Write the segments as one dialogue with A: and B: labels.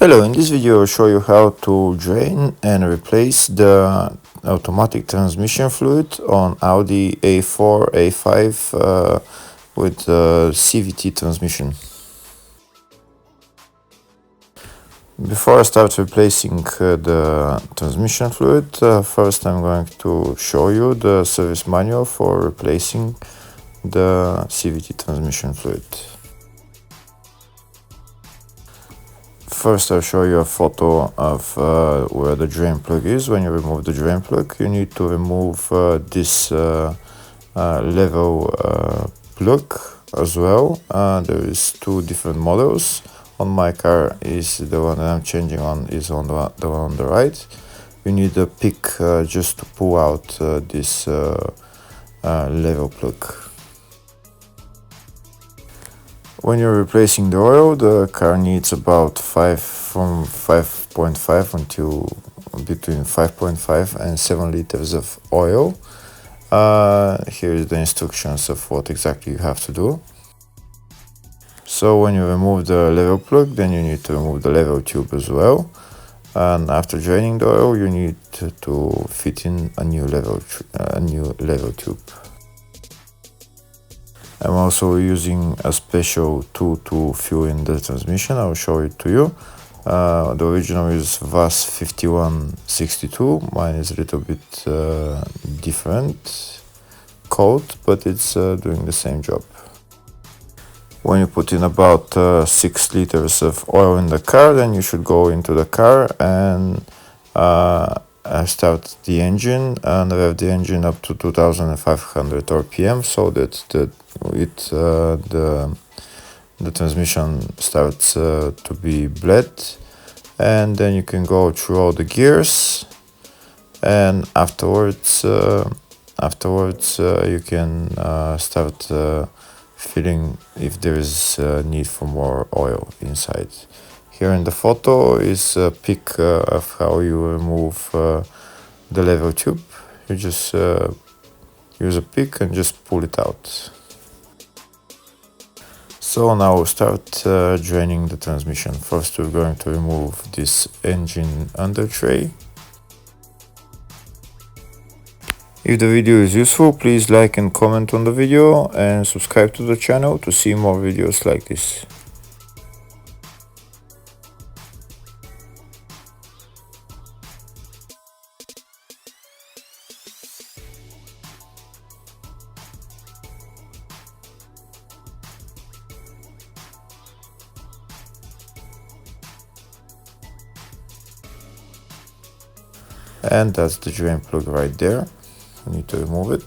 A: Hello, in this video I'll show you how to drain and replace the automatic transmission fluid on Audi A4 A5 with CVT transmission. Before I start replacing the transmission fluid, first I'm going to show you the service manual for replacing the CVT transmission fluid. First, I'll show you a photo of where the drain plug is. When you remove the drain plug, you need to remove this level plug as well. There is two different models. On my car is the one that I'm changing on, is on the one on the right. You need a pick just to pull out this level plug. When you're replacing the oil, the car needs about from 5.5 until between 5.5 and 7 liters of oil. Here is the instructions of what exactly you have to do. So when you remove the level plug, then you need to remove the level tube as well. And after draining the oil, you need to fit in a new level tube. I'm also using a special tool to fill in the transmission. I'll show it to you. The original is VAS 5162. Mine is a little bit different code, but it's doing the same job. When you put in about 6 liters of oil in the car, then you should go into the car and start the engine and rev the engine up to 2500 RPM so that the transmission starts to be bled, and then you can go through all the gears, and afterwards you can start filling if there is need for more oil inside. Here in the photo is a pic of how you remove the level tube. You just use a pick and just pull it out. So now we'll start draining the transmission. First we're going to remove this engine under tray. If the video is useful, please like and comment on the video and subscribe to the channel to see more videos like this. And that's the drain plug right there. You need to remove it.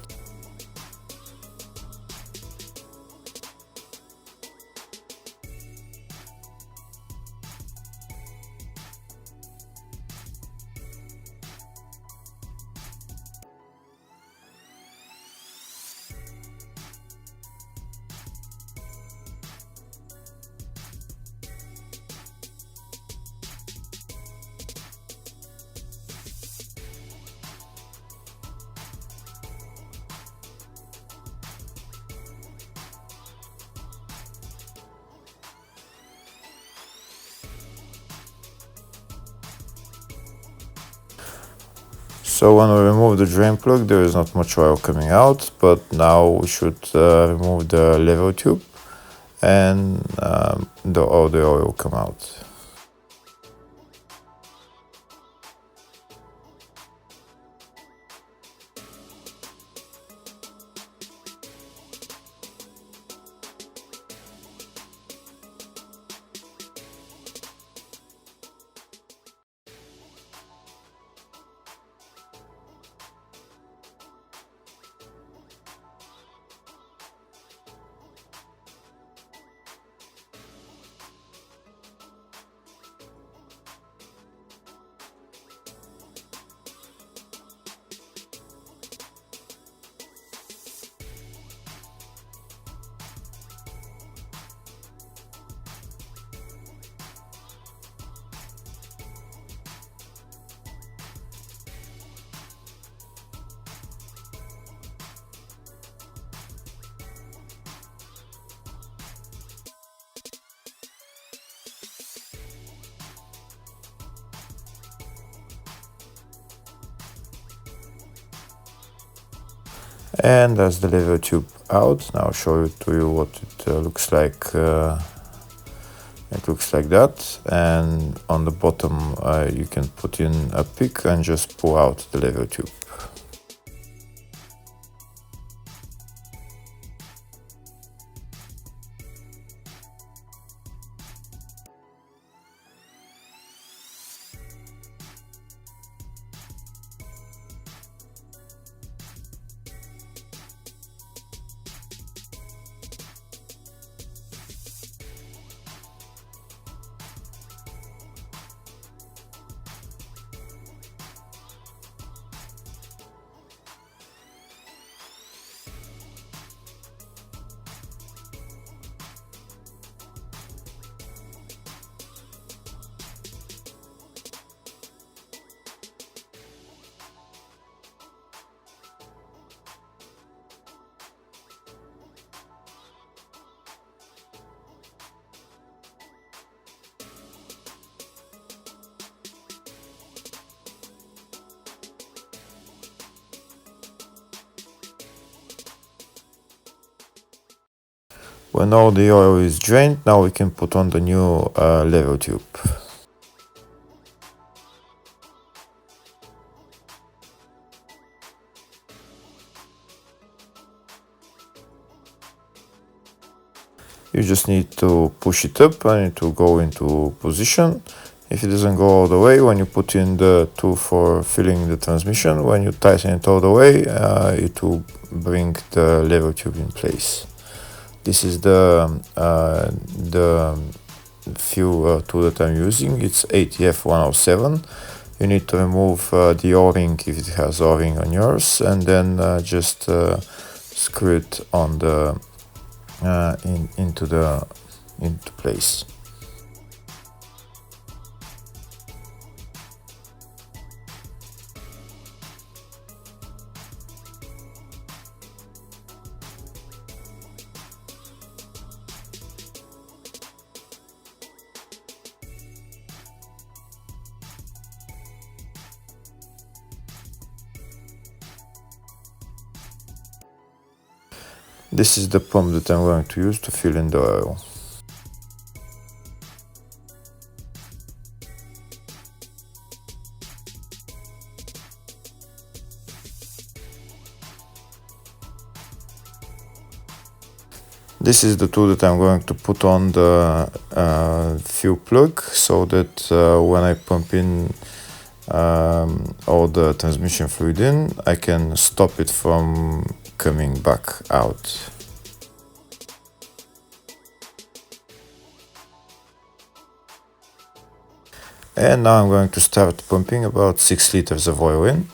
A: So when we remove the drain plug, there is not much oil coming out, but now we should remove the level tube and all the oil will come out. And that's the lever tube out. Now I'll show it to you what it looks like. It looks like that, and on the bottom you can put in a pick and just pull out the lever tube. When all the oil is drained, now we can put on the new lever tube. You just need to push it up and it will go into position. If it doesn't go all the way, when you put in the tool for filling the transmission, when you tighten it all the way, it will bring the lever tube in place. This is the fuel tool that I'm using. It's ATF107. You need to remove the O-ring if it has O-ring on yours, and then just screw it on the into place. This is the pump that I'm going to use to fill in the oil. This is the tool that I'm going to put on the fuel plug, so that when I pump in all the transmission fluid in, I can stop it from coming back out. And now I'm going to start pumping about 6 liters of oil in.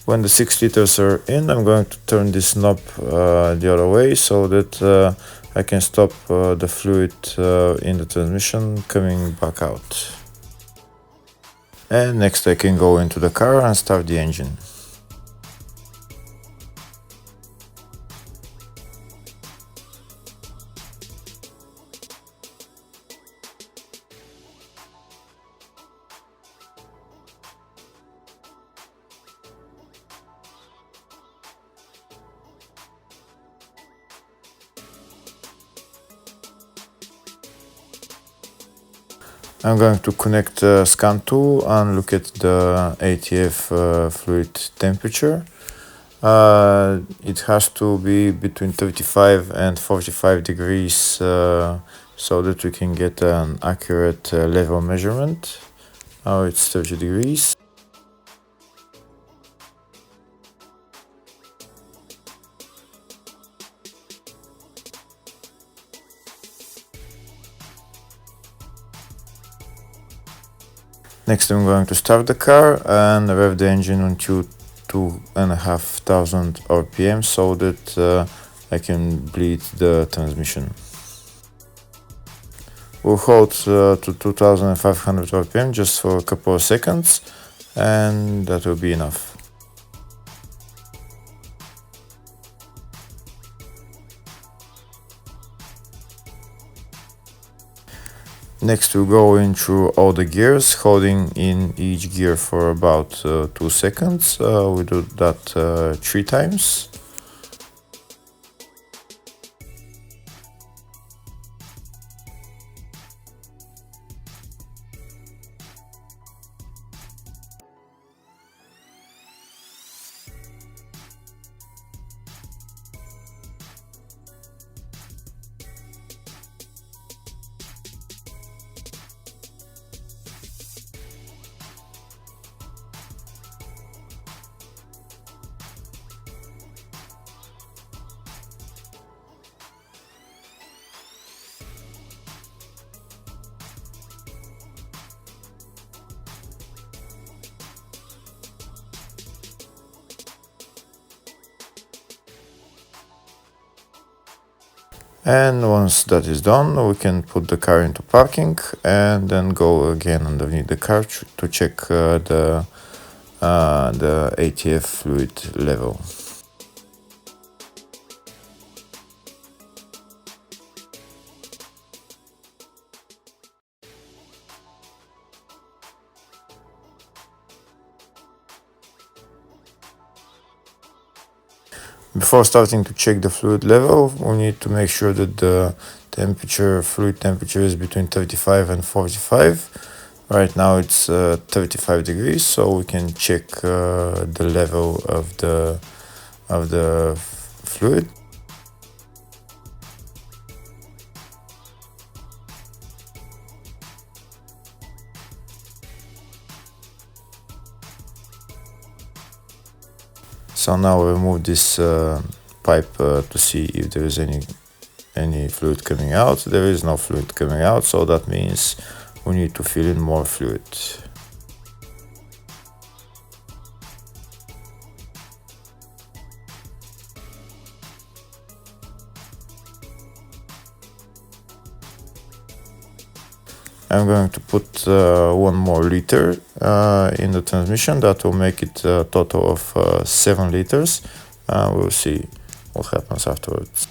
A: When the 6 liters are in, I'm going to turn this knob the other way, so that I can stop the fluid in the transmission coming back out. And next I can go into the car and start the engine. I'm going to connect the scan tool and look at the ATF fluid temperature. It has to be between 35 and 45 degrees so that we can get an accurate level measurement. Now it's 30 degrees. Next I'm going to start the car and rev the engine until 2,500 RPM so that I can bleed the transmission. We'll hold to 2,500 RPM just for a couple of seconds, and that will be enough. Next we'll go in through all the gears, holding in each gear for about 2 seconds. We do that 3 times. And once that is done, we can put the car into parking and then go again underneath the car to check the ATF fluid level. Before starting to check the fluid level, we need to make sure that the fluid temperature is between 35 and 45. Right now it's 35 degrees, so we can check the level of the fluid. So now we remove this pipe to see if there is any fluid coming out. There is no fluid coming out, so that means we need to fill in more fluid. I'm going to put 1 more liter in the transmission. That will make it a total of 7 liters. We'll see what happens afterwards.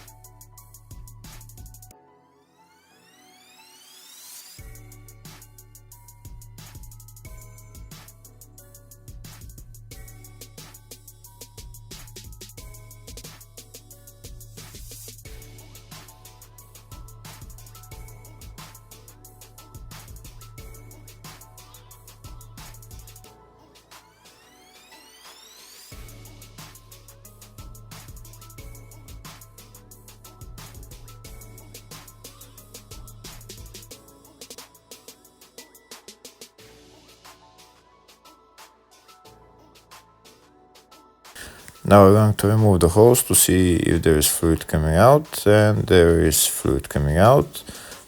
A: Now we're going to remove the hose to see if there is fluid coming out, and there is fluid coming out.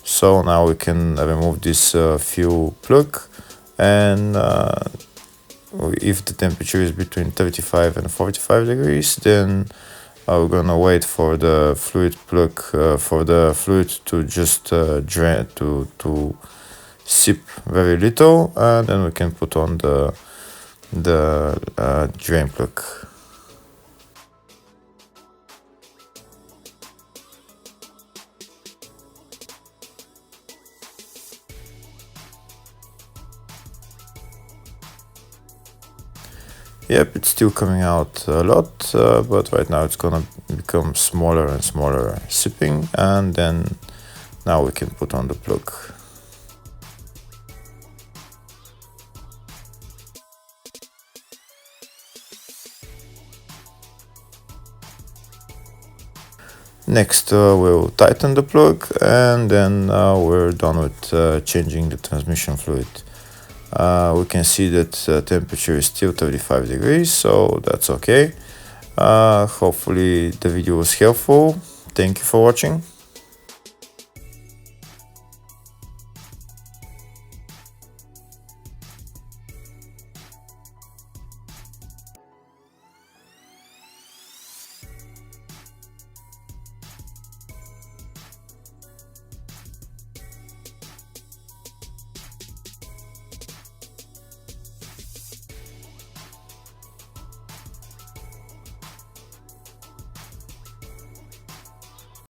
A: So now we can remove this fuel plug, and if the temperature is between 35 and 45 degrees, then we're gonna wait for the fluid plug for the fluid to just drain to sip very little, and then we can put on the drain plug. Yep, it's still coming out a lot, but right now it's gonna become smaller and smaller sipping, and then now we can put on the plug. Next, we'll tighten the plug, and then we're done with changing the transmission fluid. We can see that temperature is still 35 degrees, so that's okay. Hopefully the video was helpful. Thank you for watching.